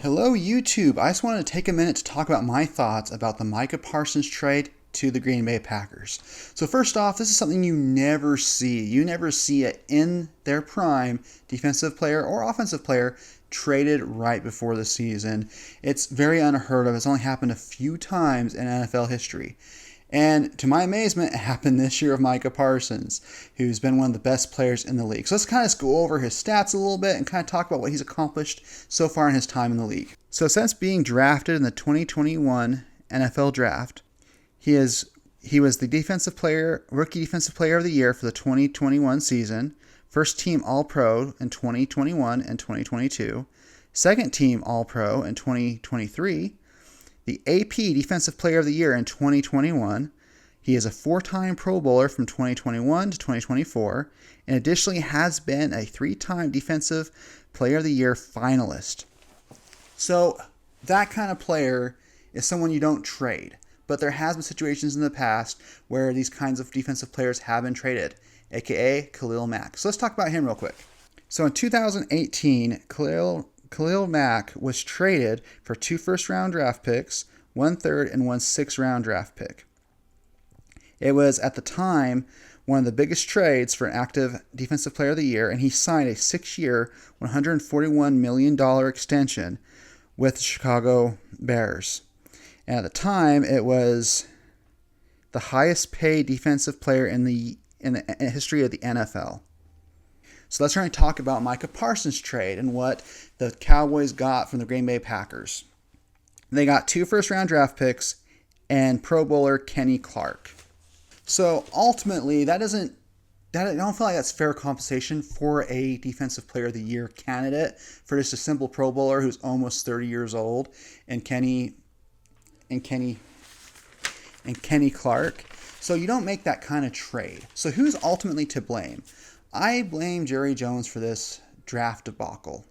Hello, YouTube. I just wanted to take a minute to talk about my thoughts about the Micah Parsons trade to the Green Bay Packers. So first off, this is something you never see. You never see it in their prime defensive player or offensive player traded right before the season. It's very unheard of. It's only happened a few times in NFL history. And to my amazement, it happened this year of Micah Parsons, who's been one of the best players in the league. So let's kind of go over his stats a little bit and kind of talk about what he's accomplished so far in his time in the league. So since being drafted in the 2021 NFL Draft, he was the rookie defensive player of the year for the 2021 season, first team All-Pro in 2021 and 2022, second team All-Pro in 2023, the AP Defensive Player of the Year in 2021. He is a four-time Pro Bowler from 2021 to 2024, and additionally has been a three-time Defensive Player of the Year finalist. So that kind of player is someone you don't trade. But there has been situations in the past where these kinds of defensive players have been traded, aka Khalil Mack. So let's talk about him real quick. So in 2018, Khalil Mack was traded for 2 first-round draft picks, 1 third, and 1 sixth-round draft pick. It was, at the time, one of the biggest trades for an active Defensive Player of the Year, and he signed a 6-year, $141 million extension with the Chicago Bears. And at the time, it was the highest paid defensive player in the history of the NFL. So let's try and talk about Micah Parsons' trade and what the Cowboys got from the Green Bay Packers. They got 2 first-round draft picks and Pro Bowler Kenny Clark. So ultimately, I don't feel like that's fair compensation for a Defensive Player of the Year candidate for just a simple Pro Bowler who's almost 30 years old, and Kenny Clark. So you don't make that kind of trade. So who's ultimately to blame? I blame Jerry Jones for this draft debacle.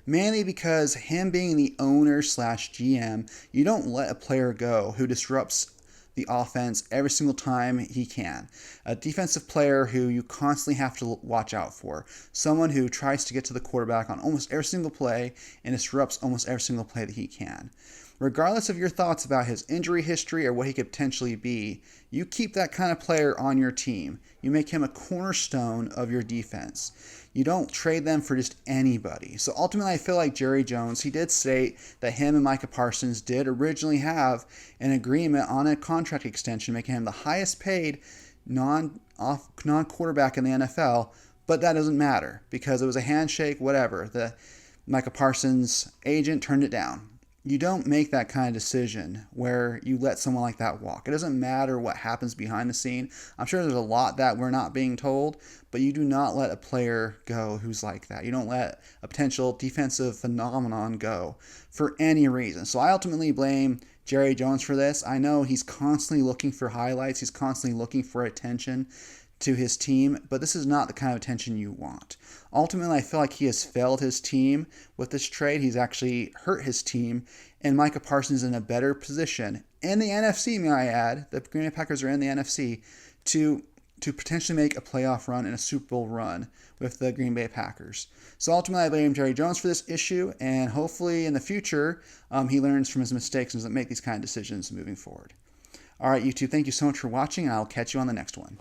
Mainly because him being the owner / GM, you don't let a player go who disrupts the offense every single time he can. A defensive player who you constantly have to watch out for. Someone who tries to get to the quarterback on almost every single play and disrupts almost every single play that he can. Regardless of your thoughts about his injury history or what he could potentially be, you keep that kind of player on your team. You make him a cornerstone of your defense. You don't trade them for just anybody. So ultimately, I feel like Jerry Jones, he did state that him and Micah Parsons did originally have an agreement on a contract extension, making him the highest paid non-quarterback in the NFL, but that doesn't matter because it was a handshake, whatever. The Micah Parsons agent turned it down. You don't make that kind of decision where you let someone like that walk. It doesn't matter what happens behind the scene. I'm sure there's a lot that we're not being told, but you do not let a player go who's like that. You don't let a potential defensive phenomenon go for any reason. So I ultimately blame Jerry Jones for this. I know he's constantly looking for highlights. He's constantly looking for attention to his team, but this is not the kind of attention you want. Ultimately, I feel like he has failed his team with this trade. He's actually hurt his team, and Micah Parsons is in a better position in the NFC, may I add. The Green Bay Packers are in the NFC to potentially make a playoff run and a Super Bowl run with the Green Bay Packers. So ultimately, I blame Jerry Jones for this issue, and hopefully in the future, he learns from his mistakes and doesn't make these kind of decisions moving forward. All right, YouTube, thank you so much for watching, and I'll catch you on the next one.